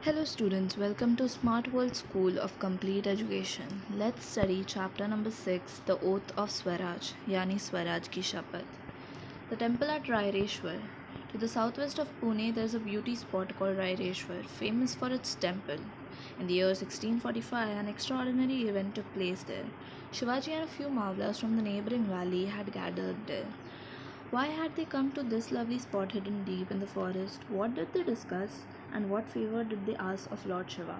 Hello students, welcome to Smart World School of Complete Education. Let's study chapter number 6, The Oath of Swaraj, yani Swaraj ki Shapath. The temple at Raireshwar. To the southwest of Pune, there is a beauty spot called Raireshwar, famous for its temple. In the year 1645, an extraordinary event took place there. Shivaji and a few Mavlas from the neighboring valley had gathered there. Why had they come to this lovely spot hidden deep in the forest? What did they discuss? And what favor did they ask of Lord Shiva?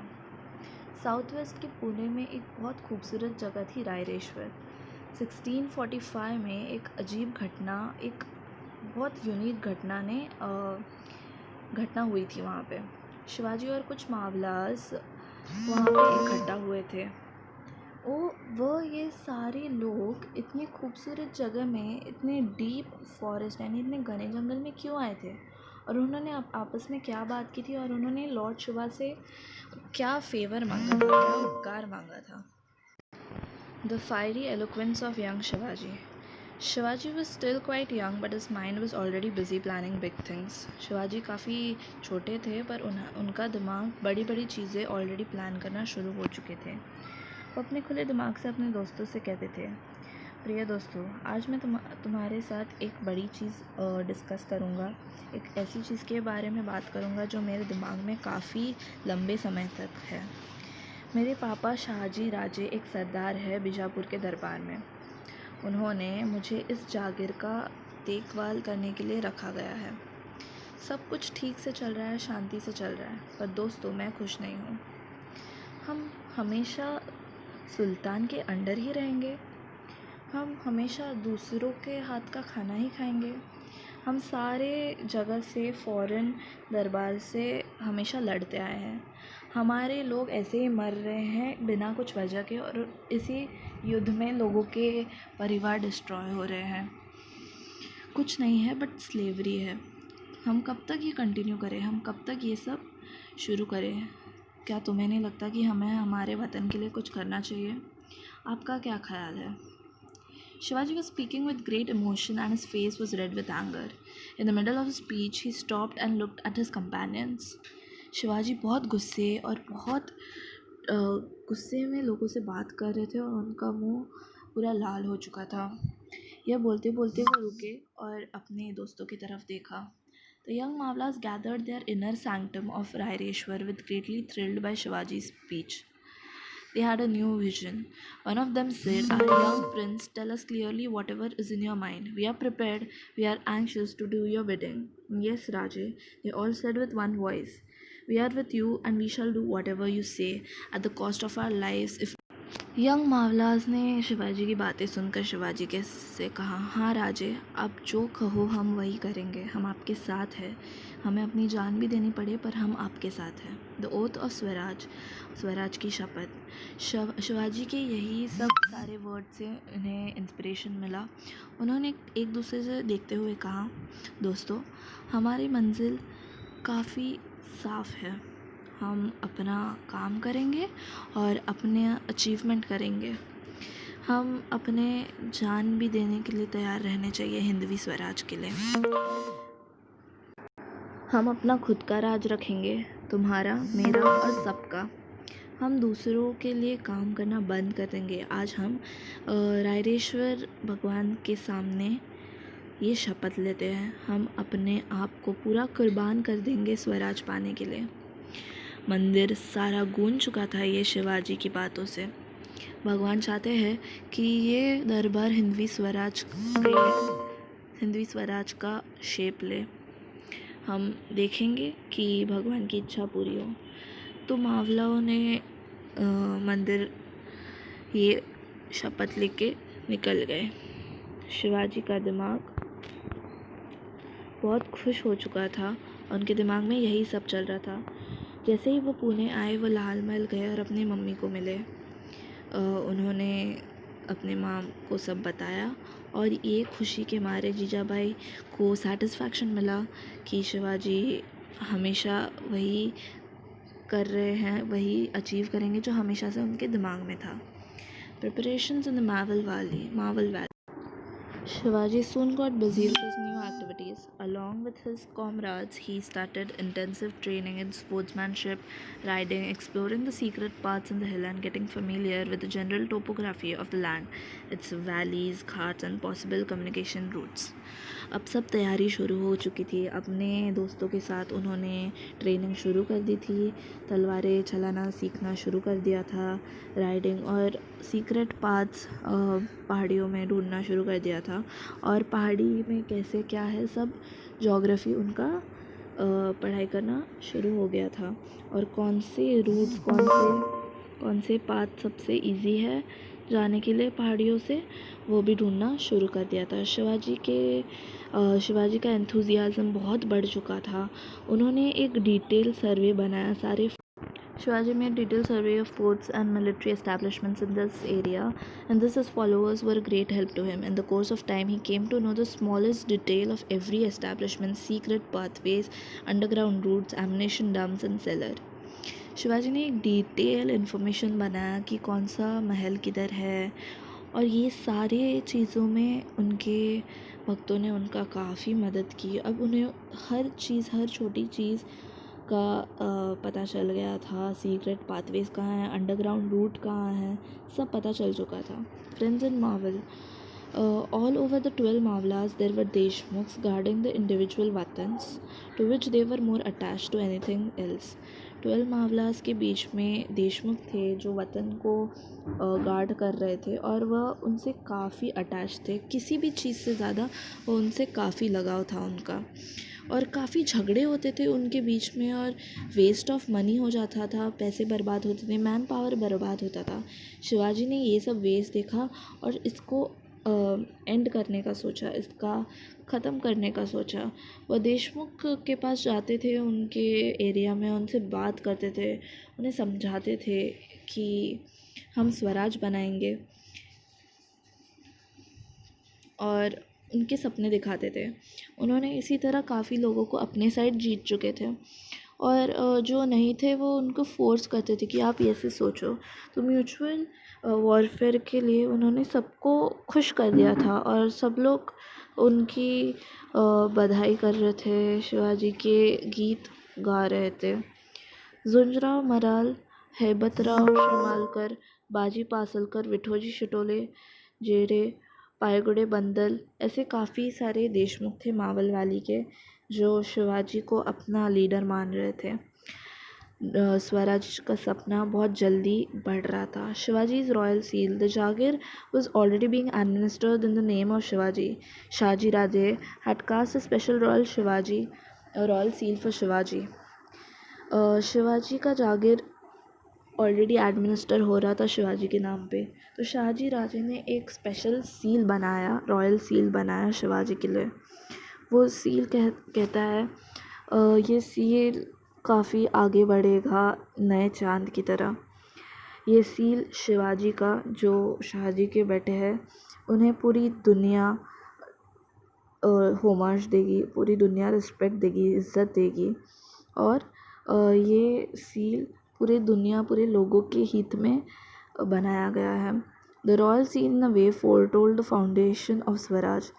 South west के पुणे में एक बहुत खूबसूरत जगह थी रायरेश्वर। 1645 में एक अजीब घटना, एक बहुत यूनिक घटना हुई थी वहाँ पे। शिवाजी और कुछ मावलास वहाँ पे इकट्ठा हुए थे। वह ये सारे लोग इतनी खूबसूरत जगह में, इतने डीप फॉरेस्ट यानी इतने घने जंगल में क्यों आए थे, और उन्होंने आपस में क्या बात की थी, और उन्होंने लॉर्ड शिवा से क्या फेवर मांगा था, क्या उपकार मांगा था। The fiery eloquence of young Shivaji. Shivaji was still quite young, but his mind was already busy planning big things. Shivaji काफ़ी छोटे थे, पर उनका दिमाग बड़ी बड़ी चीज़ें ऑलरेडी प्लान करना शुरू हो चुके थे। वो अपने खुले दिमाग से अपने दोस्तों से कहते थे, प्रिय दोस्तों, आज मैं तुम्हारे साथ एक बड़ी चीज़ डिस्कस करूँगा। एक ऐसी चीज़ के बारे में बात करूँगा जो मेरे दिमाग में काफ़ी लंबे समय तक है। मेरे पापा शाहजी राजे एक सरदार है बीजापुर के दरबार में। उन्होंने मुझे इस जागीर का देखभाल करने के लिए रखा गया है। सब कुछ ठीक से चल रहा है, शांति से चल रहा है, पर दोस्तों मैं खुश नहीं हूँ। हम हमेशा सुल्तान के अंडर ही रहेंगे। हम हमेशा दूसरों के हाथ का खाना ही खाएंगे। हम सारे जगह से, फ़ॉरेन दरबार से हमेशा लड़ते आए हैं। हमारे लोग ऐसे ही मर रहे हैं बिना कुछ वजह के, और इसी युद्ध में लोगों के परिवार डिस्ट्रॉय हो रहे हैं। कुछ नहीं है बट स्लेवरी है। हम कब तक ये कंटिन्यू करें? हम कब तक ये सब शुरू करें? क्या तुम्हें नहीं लगता कि हमें हमारे वतन के लिए कुछ करना चाहिए? आपका क्या ख्याल है? Shivaji was speaking with great emotion and his face was red with anger. In the middle of his speech, he stopped and looked at his companions. Shivaji बहुत गुस्से और बहुत गुस्से में लोगों से बात कर रहे थे, और उनका मुंह पूरा लाल हो चुका था। यह बोलते बोलते वो रुके और अपने दोस्तों की तरफ देखा। The young Mavlas gathered their inner sanctum of Raireshwar with greatly thrilled by Shivaji's speech. They had a new vision. One of them said, "Our young prince, tell us clearly whatever is in your mind. We are prepared. We are anxious to do your bidding." "Yes, Raje," they all said with one voice. "We are with you and we shall do whatever you say at the cost of our lives if..." young Mavlas ने शिवाजी की बातें सुनकर शिवाजी के से कहा, हाँ राजे, आप जो कहो हम वही करेंगे। हम आपके साथ हैं। हमें अपनी जान भी देनी पड़े पर हम आपके साथ हैं। The oath of Swaraj, Swaraj की शपथ। शिवाजी के यही सब सारे वर्ड से उन्हें इंस्पिरेशन मिला। उन्होंने एक दूसरे से देखते हुए कहा, दोस्तों, हमारी मंजिल काफ़ी साफ़ है। हम अपना काम करेंगे और अपने अचीवमेंट करेंगे। हम अपने जान भी देने के लिए तैयार रहने चाहिए हिंदवी स्वराज के लिए। हम अपना खुद का राज रखेंगे, तुम्हारा, मेरा और सबका। हम दूसरों के लिए काम करना बंद कर देंगे। आज हम रायरेश्वर भगवान के सामने ये शपथ लेते हैं, हम अपने आप को पूरा कुर्बान कर देंगे स्वराज पाने के लिए। मंदिर सारा गूंज चुका था ये शिवाजी की बातों से। भगवान चाहते हैं कि ये दरबार हिंदवी स्वराज का शेप ले। हम देखेंगे कि भगवान की इच्छा पूरी हो। तो मावलाओं ने मंदिर ये शपथ लेके निकल गए। शिवाजी का दिमाग बहुत खुश हो चुका था। उनके दिमाग में यही सब चल रहा था। जैसे ही वो पुणे आए, वो लाल महल गए और अपनी मम्मी को मिले। उन्होंने अपने माँ को सब बताया, और ये खुशी के मारे जीजाबाई को सेटिस्फैक्शन मिला कि शिवाजी हमेशा वही कर रहे हैं, वही अचीव करेंगे जो हमेशा से उनके दिमाग में था। Preparations in the Maval valley. Shivaji soon got busy with his new activities. Along with his comrades, he started intensive training in sportsmanship, riding, exploring the secret paths in the hill, and getting familiar with the general topography of the land, its valleys, ghats, and possible communication routes. अब सब तैयारी शुरू हो चुकी थी. अपने दोस्तों के साथ उन्होंने ट्रेनिंग शुरू कर दी थी. तलवारें चलाना सीखना शुरू कर दिया था. राइडिंग और सीक्रेट पाथ्स पहाड़ियों में ढूंढना शुरू कर दिया था. और पहाड़ी में कैसे क्या है सब ज्योग्राफी उनका पढ़ाई करना शुरू हो गया था. और कौन से रूट्स कौन से पाथ सबसे इजी है जाने के लिए पहाड़ियों से, वो भी ढूंढना शुरू कर दिया था. शिवाजी का एंथुजियाज़म बहुत बढ़ चुका था. उन्होंने एक डिटेल सर्वे बनाया सारे. Shivaji made detailed survey of forts and military establishments in this area, and this his followers were a great help to him. In the course of time, he came to know the smallest detail of every establishment, secret pathways, underground routes, ammunition dumps and cellar. Shivaji ने एक detail information बनाया कि कौन सा महल किधर है, और ये सारे चीज़ों में उनके भक्तों ने उनका काफ़ी मदद की. अब उन्हें हर छोटी चीज़ का पता चल गया था. सीक्रेट पाथवेज कहाँ हैं, अंडरग्राउंड रूट कहाँ हैं, सब पता चल चुका था. Friends in Maval. All over the 12 Mavlas there were Deshmukhs guarding the individual watans, to which they were more attached to anything else. 12 मावलास के बीच में देशमुख थे जो वतन को गार्ड कर रहे थे, और वह उनसे काफ़ी अटैच थे. किसी भी चीज़ से ज़्यादा वो उनसे काफ़ी लगाव था उनका. और काफ़ी झगड़े होते थे उनके बीच में, और वेस्ट ऑफ मनी हो जाता था, पैसे बर्बाद होते थे, मैन पावर बर्बाद होता था. शिवाजी ने ये सब वेस्ट देखा और इसको एंड करने का सोचा, इसका ख़त्म करने का सोचा. वह देशमुख के पास जाते थे, उनके एरिया में उनसे बात करते थे, उन्हें समझाते थे कि हम स्वराज बनाएंगे, और उनके सपने दिखाते थे. उन्होंने इसी तरह काफ़ी लोगों को अपने साइड जीत चुके थे, और जो नहीं थे वो उनको फोर्स करते थे कि आप ऐसे सोचो. तो म्यूचुअल वॉरफेयर के लिए उन्होंने सबको खुश कर दिया था, और सब लोग उनकी बधाई कर रहे थे, शिवाजी के गीत गा रहे थे. झुंजराव मराल, हैबतराव शिमालकर, बाजी पासलकर, विठोजी शिटोले, जेरे, पायगुड़े बंदल, ऐसे काफ़ी सारे देशमुख थे मावल वैली के जो शिवाजी को अपना लीडर मान रहे थे. स्वराज का सपना बहुत जल्दी बढ़ रहा था. Shivaji's royal seal, the jagir was already being administered in the name of Shivaji. Shaji Raje had cast a special royal seal for Shivaji. Shivaji का जागीर ऑलरेडी एडमिनिस्टर हो रहा था शिवाजी के नाम पे, तो शाहजी राजे ने एक स्पेशल सील बनाया, रॉयल सील बनाया शिवाजी के लिए. वो सील कहता है ये सील काफ़ी आगे बढ़ेगा नए चांद की तरह. ये सील शिवाजी का, जो शाहजी के बेटे हैं, उन्हें पूरी दुनिया होमाज देगी, पूरी दुनिया रिस्पेक्ट देगी, इज़्ज़त देगी. और ये सील पूरे लोगों के हित में बनाया गया है. The royal seal in a way foretold the foundation of Swaraj.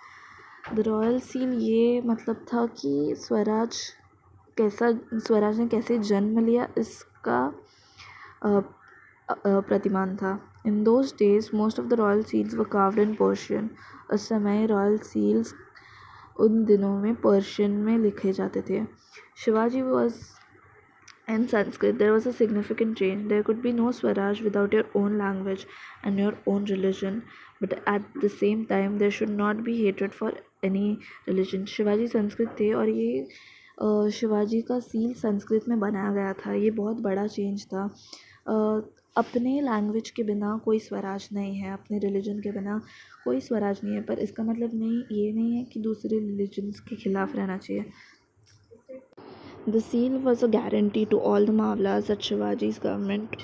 The royal seal ये मतलब था कि स्वराज ने कैसे जन्म लिया, इसका प्रतिमान था. In those days most of the royal seals were carved in Persian. उस समय रॉयल सील्स उन दिनों में पर्शियन में लिखे जाते थे. Shivaji was in Sanskrit. There was a significant change. There could be no Swaraj without your own language and your own religion, but at the same time there should not be hatred for any religion. Shivaji Sanskrit थे, और ये शिवाजी का seal Sanskrit में बनाया गया था. ये बहुत बड़ा चेंज था. अपने लैंग्वेज के बिना कोई स्वराज नहीं है, अपने रिलीजन के बिना कोई स्वराज नहीं है, पर इसका मतलब ये नहीं है कि दूसरे रिलीजन्स के खिलाफ रहना चाहिए. The seal was a guarantee to all the Mavlas that Shivaji's government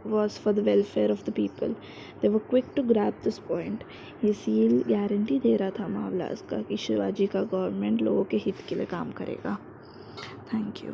was for the welfare of the people. They were quick to grab this point. ये सील गारंटी दे रहा था मावलास का कि शिवाजी का गवर्नमेंट लोगों के हित के लिए काम करेगा. Thank you.